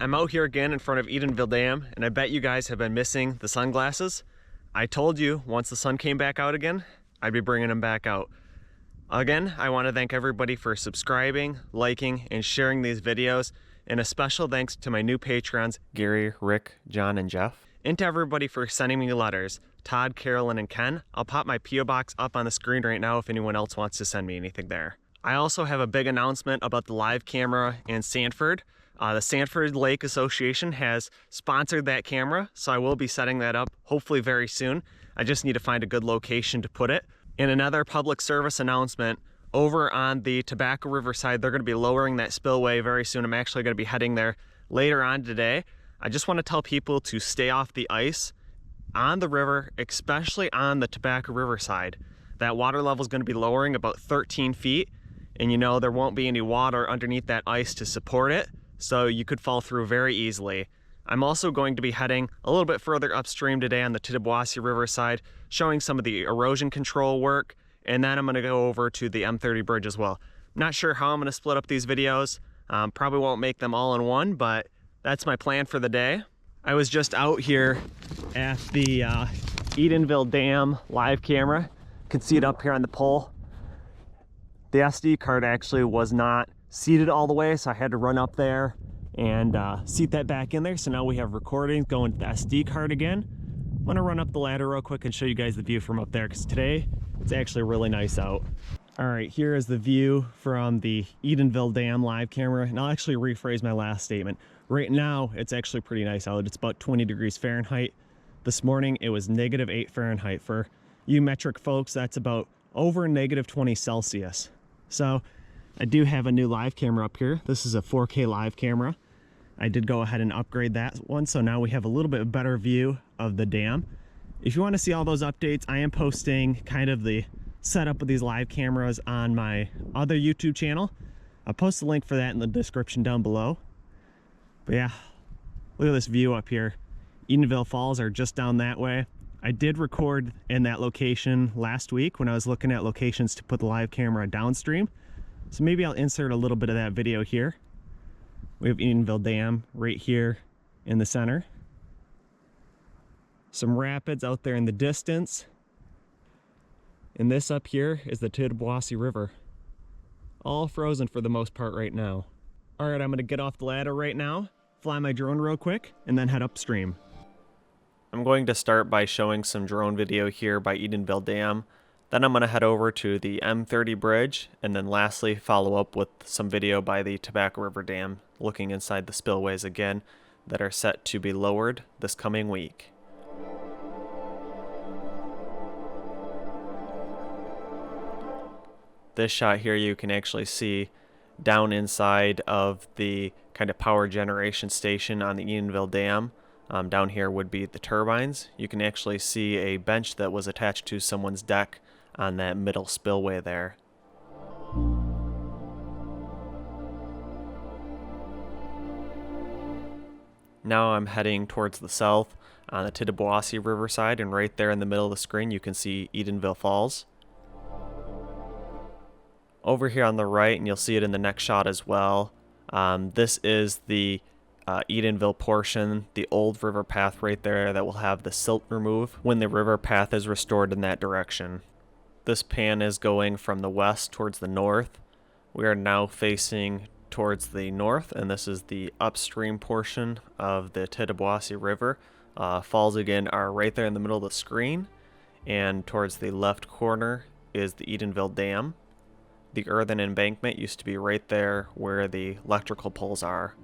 I'm out here again in front of Edenville Dam, and I bet you guys have been missing the sunglasses. I told you once the sun came back out again, I'd be bringing them back out. Again, I want to thank everybody for subscribing, liking, and sharing these videos, and a special thanks to my new patrons, Gary, Rick, John, and Jeff, and to everybody for sending me letters, Todd, Carolyn, and Ken. I'll pop my P.O. box up on the screen right now if anyone else wants to send me anything there. I also have a big announcement about the live camera in Sanford. The Sanford Lake Association has sponsored that camera, so I will be setting that up hopefully very soon. I just need to find a good location to put it. And another public service announcement, over on the Tobacco River side, they're going to be lowering that spillway very soon. I'm actually going to be heading there later on today. I just want to tell people to stay off the ice on the river, especially on the Tobacco River side. That water level is going to be lowering about 13 feet, and you know there won't be any water underneath that ice to support it, so you could fall through very easily. I'm also going to be heading a little bit further upstream today on the Tittabawassee River side, showing some of the erosion control work, and then I'm going to go over to the M30 bridge as well. I'm not sure how I'm going to split up these videos. Probably won't make them all in one, but that's my plan for the day. I was just out here at the Edenville Dam live camera. You can see it up here on the pole. The SD card actually was not seated all the way, so I had to run up there and seat that back in there. So now we have recordings going to the SD card again. I'm gonna run up the ladder real quick and show you guys the view from up there, because today it's actually really nice out. All right, here is the view from the Edenville Dam live camera, and I'll actually rephrase my last statement. Right now, it's actually pretty nice out. It's about 20 degrees Fahrenheit. This morning, it was -8 Fahrenheit. For you metric folks, that's about over -20 Celsius. So I do have a new live camera up here. This is a 4K live camera. I did go ahead and upgrade that one, so now we have a little bit better view of the dam. If you want to see all those updates, I am posting kind of the setup of these live cameras on my other YouTube channel. I'll post the link for that in the description down below. But yeah, look at this view up here. Edenville Falls are just down that way. I did record in that location last week when I was looking at locations to put the live camera downstream. So maybe I'll insert a little bit of that video here. We have Edenville Dam right here in the center. Some rapids out there in the distance. And this up here is the Tittabawassee River. All frozen for the most part right now. All right, I'm gonna get off the ladder right now, fly my drone real quick, and then head upstream. I'm going to start by showing some drone video here by Edenville Dam. Then I'm going to head over to the M30 bridge, and then lastly follow up with some video by the Tobacco River Dam, looking inside the spillways again that are set to be lowered this coming week. This shot here you can actually see down inside of the kind of power generation station on the Edenville Dam. Down here would be the turbines. You can actually see a bench that was attached to someone's deck on that middle spillway there. Now I'm heading towards the south on the Tittabawassee River side, and right there in the middle of the screen you can see Edenville Falls. Over here on the right, and you'll see it in the next shot as well, this is the Edenville portion, the old river path right there that will have the silt removed when the river path is restored in that direction. This pan is going from the west towards the north. We are now facing towards the north, and this is the upstream portion of the Tittabawassee River. Falls again are right there in the middle of the screen, and towards the left corner is the Edenville Dam. The earthen embankment used to be right there where the electrical poles are.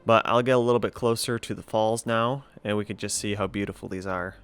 But I'll get a little bit closer to the falls now, and we can just see how beautiful these are.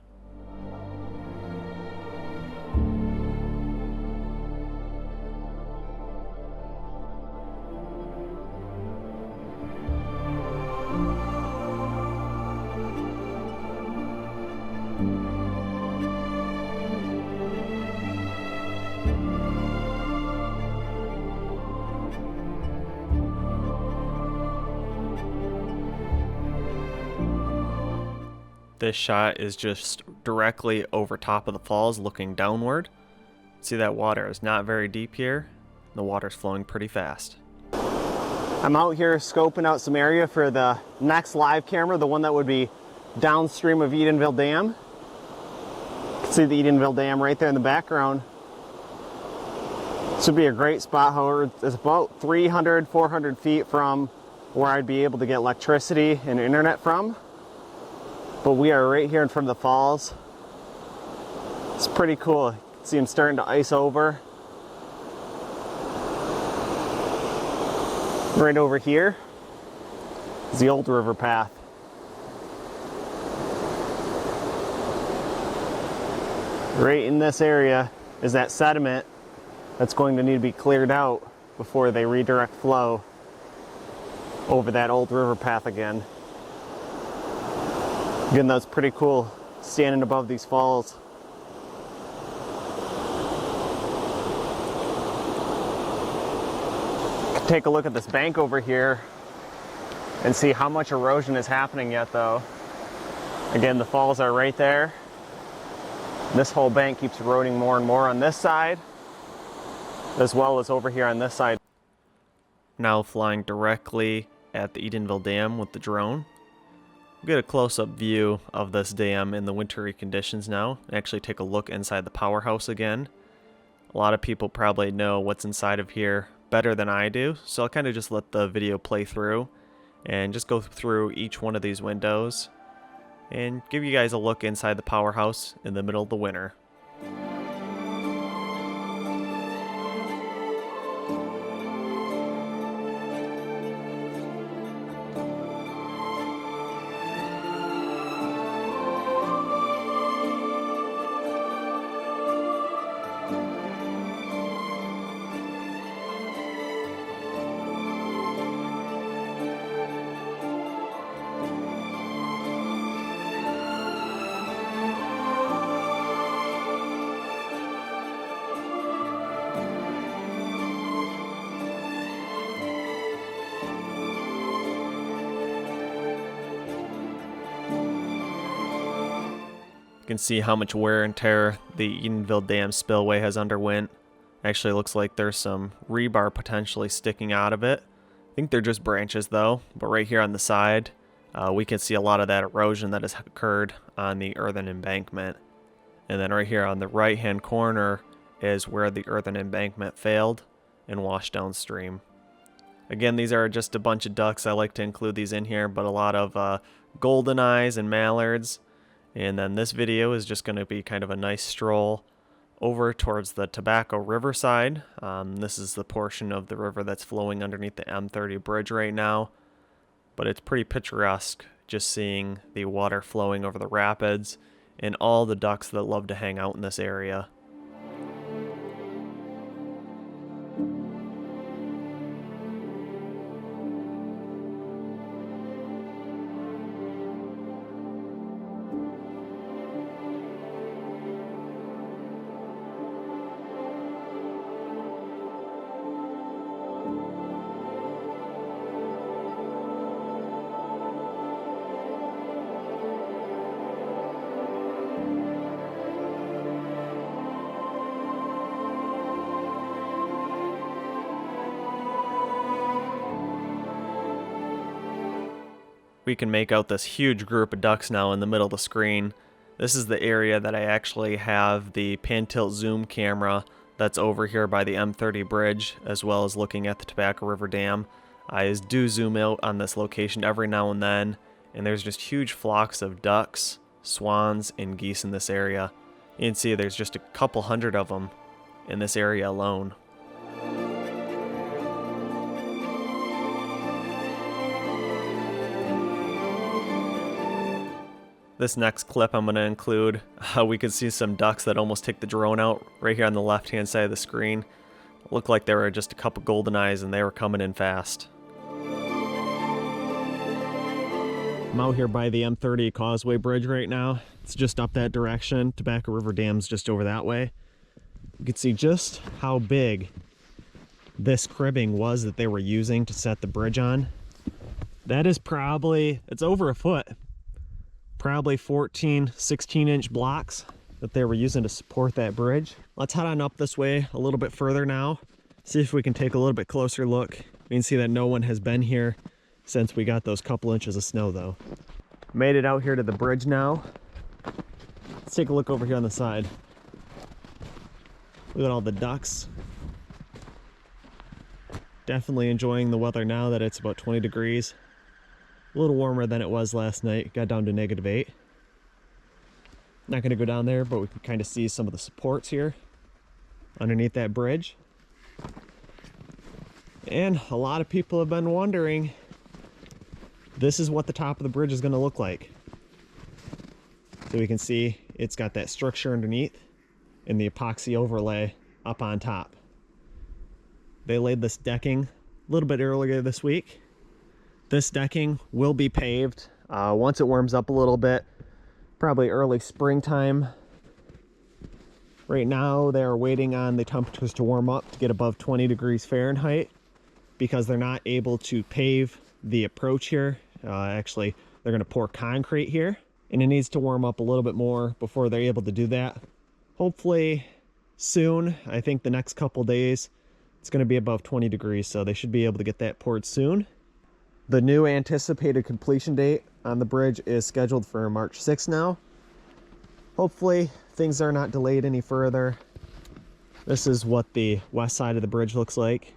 This shot is just directly over top of the falls looking downward. See that water is not very deep here. The water's flowing pretty fast. I'm out here scoping out some area for the next live camera, the one that would be downstream of Edenville Dam. You can see the Edenville Dam right there in the background. This would be a great spot, however, it's about 300, 400 feet from where I'd be able to get electricity and internet from. But we are right here in front of the falls. It's pretty cool. You can see them starting to ice over. Right over here is the old river path. Right in this area is that sediment that's going to need to be cleared out before they redirect flow over that old river path again. Again, that's pretty cool standing above these falls. Take a look at this bank over here and see how much erosion is happening yet though. Again, the falls are right there. This whole bank keeps eroding more and more on this side, as well as over here on this side. Now flying directly at the Edenville Dam with the drone. We'll get a close-up view of this dam in the wintry conditions now. Actually take a look inside the Powerhouse again. A lot of people probably know what's inside of here better than I do, so I'll kind of just let the video play through and just go through each one of these windows and give you guys a look inside the Powerhouse in the middle of the winter. You can see how much wear and tear the Edenville Dam spillway has underwent. Actually looks like there's some rebar potentially sticking out of it. I think they're just branches though, but right here on the side we can see a lot of that erosion that has occurred on the earthen embankment. And then right here on the right hand corner is where the earthen embankment failed and washed downstream. Again, these are just a bunch of ducks. I like to include these in here, but a lot of golden eyes and mallards. And then this video is just going to be kind of a nice stroll over towards the Tobacco River side. This is the portion of the river that's flowing underneath the M30 bridge right now. But it's pretty picturesque just seeing the water flowing over the rapids and all the ducks that love to hang out in this area. We can make out this huge group of ducks now in the middle of the screen. This is the area that I actually have the pan-tilt zoom camera that's over here by the M30 bridge, as well as looking at the Tobacco River Dam. I do zoom out on this location every now and then, and there's just huge flocks of ducks, swans, and geese in this area. You can see there's just a couple hundred of them in this area alone. This next clip I'm going to include, we could see some ducks that almost take the drone out right here on the left hand side of the screen. It looked like there were just a couple golden eyes and they were coming in fast. I'm out here by the M30 Causeway Bridge right now. It's just up that direction. Tobacco River Dam's just over that way. You can see just how big this cribbing was that they were using to set the bridge on. That is probably, it's over a foot. Probably 14, 16-inch blocks that they were using to support that bridge. Let's head on up this way a little bit further now. See if we can take a little bit closer look You can see that no one has been here since we got those couple inches of snow though. Made it out here to the bridge now. Let's take a look over here on the side. Look at all the ducks. Definitely enjoying the weather now that it's about 20 degrees. A little warmer than it was last night. Got down to -8. Not gonna go down there, but we can kind of see some of the supports here underneath that bridge. And a lot of people have been wondering, this is what the top of the bridge is gonna look like. So we can see it's got that structure underneath and the epoxy overlay up on top. They laid this decking a little bit earlier this week. This decking will be paved once it warms up a little bit, probably early springtime. Right now they're waiting on the temperatures to warm up to get above 20 degrees Fahrenheit because they're not able to pave the approach here. Actually, they're going to pour concrete here, and it needs to warm up a little bit more before they're able to do that. Hopefully soon. I think the next couple days it's going to be above 20 degrees, so they should be able to get that poured soon. The new anticipated completion date on the bridge is scheduled for March 6th now. Hopefully things are not delayed any further. This is what the west side of the bridge looks like.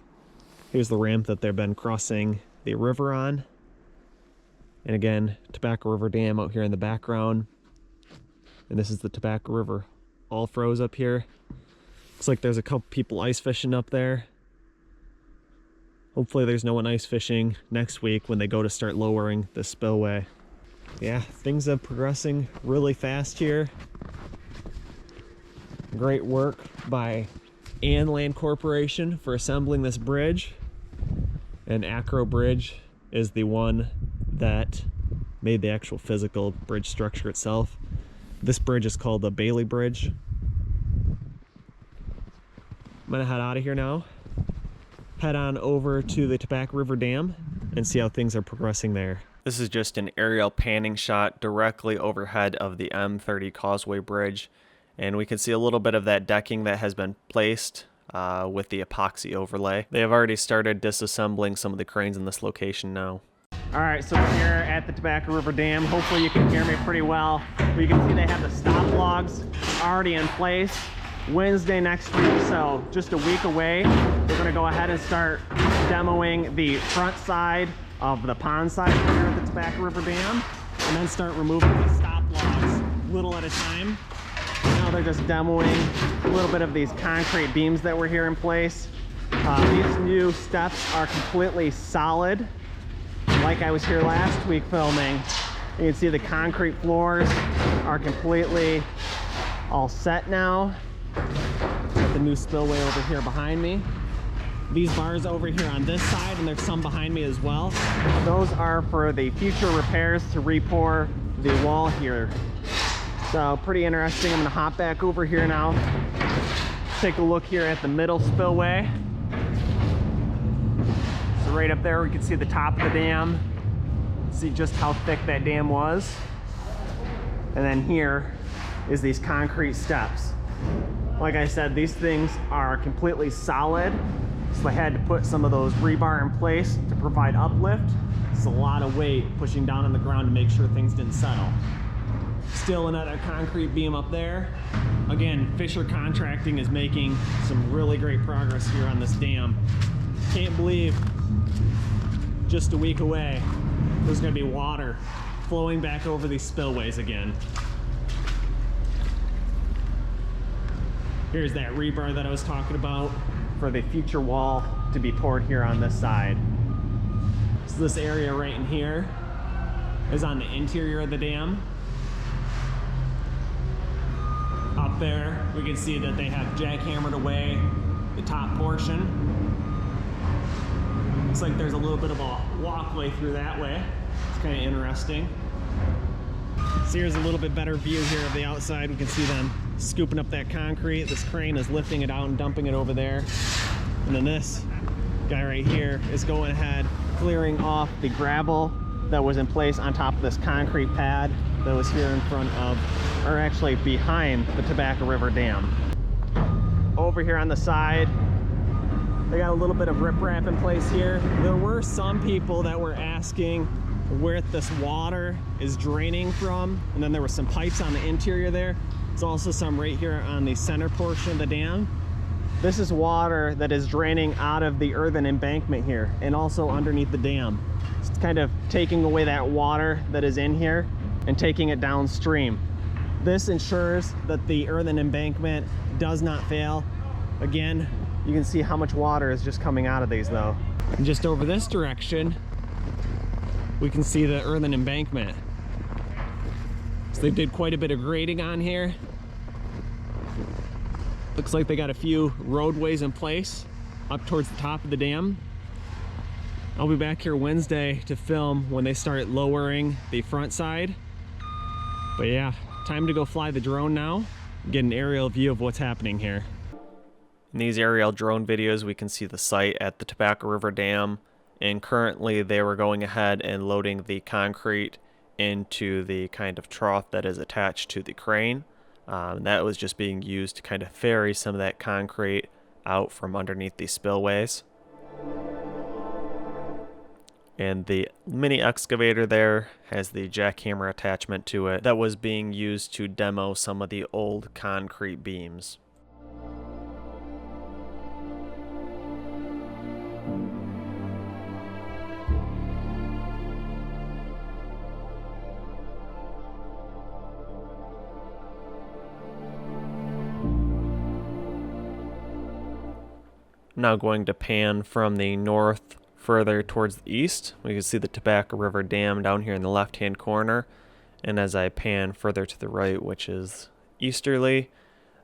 Here's the ramp that they've been crossing the river on. And again, Tobacco River Dam out here in the background. And this is the Tobacco River all froze up here. Looks like there's a couple people ice fishing up there. Hopefully there's no one ice fishing next week when they go to start lowering the spillway. Yeah, things are progressing really fast here. Great work by Ann Land Corporation for assembling this bridge. And Acro Bridge is the one that made the actual physical bridge structure itself. This bridge is called the Bailey Bridge. I'm gonna head out of here now. Head on over to the Tobacco River Dam and see how things are progressing there. This is just an aerial panning shot directly overhead of the M30 Causeway Bridge, and we can see a little bit of that decking that has been placed with the epoxy overlay. They have already started disassembling some of the cranes in this location now. All right, so we're here at the Tobacco River Dam. Hopefully you can hear me pretty well. But you can see they have the stop logs already in place. Wednesday next week, so just a week away, we're going to go ahead and start demoing the front side of the pond side here at the Tobacco River Dam, and then start removing the stop logs little at a time. Now they're just demoing a little bit of these concrete beams that were here in place. These new steps are completely solid. Like I was here last week filming, you can see the concrete floors are completely all set now. Got the new spillway over here behind me. These bars over here on this side, and there's some behind me as well. Those are for the future repairs to re-pour the wall here. So pretty interesting. I'm gonna hop back over here now. Take a look here at the middle spillway. So right up there we can see the top of the dam. See just how thick that dam was. And then here is these concrete steps. Like I said, these things are completely solid, so they had to put some of those rebar in place to provide uplift. It's a lot of weight pushing down on the ground to make sure things didn't settle. Still another concrete beam up there. Again, Fisher Contracting is making some really great progress here on this dam. Can't believe just a week away there's going to be water flowing back over these spillways again. Here's that rebar that I was talking about for the future wall to be poured here on this side. So this area right in here is on the interior of the dam. Up there, we can see that they have jackhammered away the top portion. Looks like there's a little bit of a walkway through that way. It's kind of interesting. So here's a little bit better view here of the outside. We can see them scooping up that concrete. This crane is lifting it out and dumping it over there. And then this guy right here is going ahead, clearing off the gravel that was in place on top of this concrete pad that was here in front of, or actually behind, the Tobacco River Dam. Over here on the side, They got a little bit of riprap in place here. There were some people that were asking where this water is draining from, and then there were some pipes on the interior there. There's also some right here on the center portion of the dam. This is water that is draining out of the earthen embankment here and also underneath the dam. It's kind of taking away that water that is in here and taking it downstream. This ensures that the earthen embankment does not fail. Again, you can see how much water is just coming out of these though. And just over this direction, we can see the earthen embankment. So they did quite a bit of grading on here. Looks like they got a few roadways in place up towards the top of the dam. I'll be back here Wednesday to film when they start lowering the front side. But yeah, time to go fly the drone now, get an aerial view of what's happening here. In these aerial drone videos, we can see the site at the Tobacco River Dam, and currently they were going ahead and loading the concrete into the kind of trough that is attached to the crane. That was just being used to kind of ferry some of that concrete out from underneath these spillways. And the mini excavator there has the jackhammer attachment to it that was being used to demo some of the old concrete beams. Now going to pan from the north further towards the east. We can see the Tobacco River Dam down here in the left hand corner, and as I pan further to the right, which is easterly,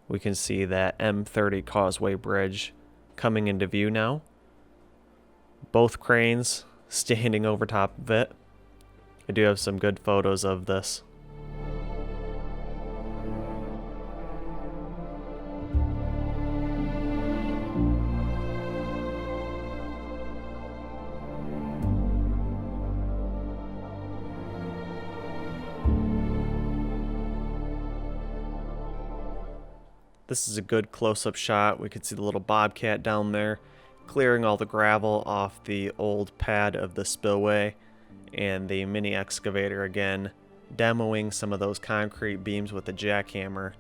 we can see that M30 Causeway bridge coming into view now. Both cranes standing over top of it. I do have some good photos of this. This is a good close-up shot. We can see the little bobcat down there clearing all the gravel off the old pad of the spillway, and the mini excavator again demoing some of those concrete beams with a jackhammer.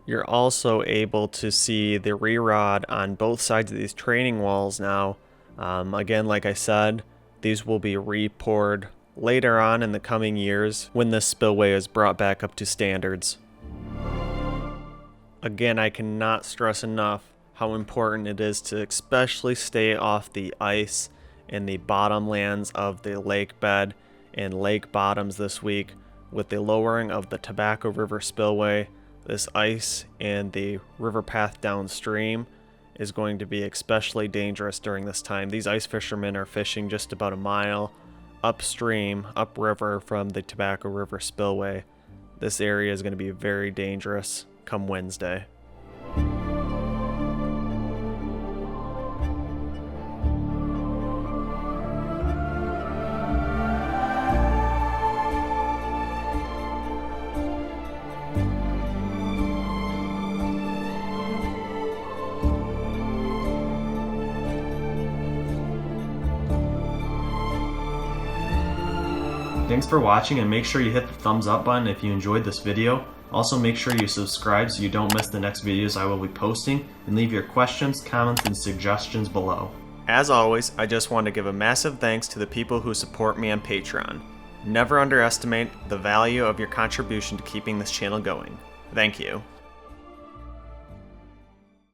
You're also able to see the re-rod on both sides of these training walls now. Again, like I said, these will be re-poured later on in the coming years when this spillway is brought back up to standards. Again, I cannot stress enough how important it is to especially stay off the ice in the bottomlands of the lake bed and lake bottoms this week. With the lowering of the Tobacco River spillway, this ice and the river path downstream is going to be especially dangerous during this time. These ice fishermen are fishing just about a mile upstream, upriver from the Tobacco River spillway. This area is going to be very dangerous come Wednesday. Thanks for watching, and make sure you hit the thumbs up button if you enjoyed this video. Also, make sure you subscribe so you don't miss the next videos I will be posting, and leave your questions, comments, and suggestions below. As always, I just want to give a massive thanks to the people who support me on Patreon. Never underestimate the value of your contribution to keeping this channel going. Thank you.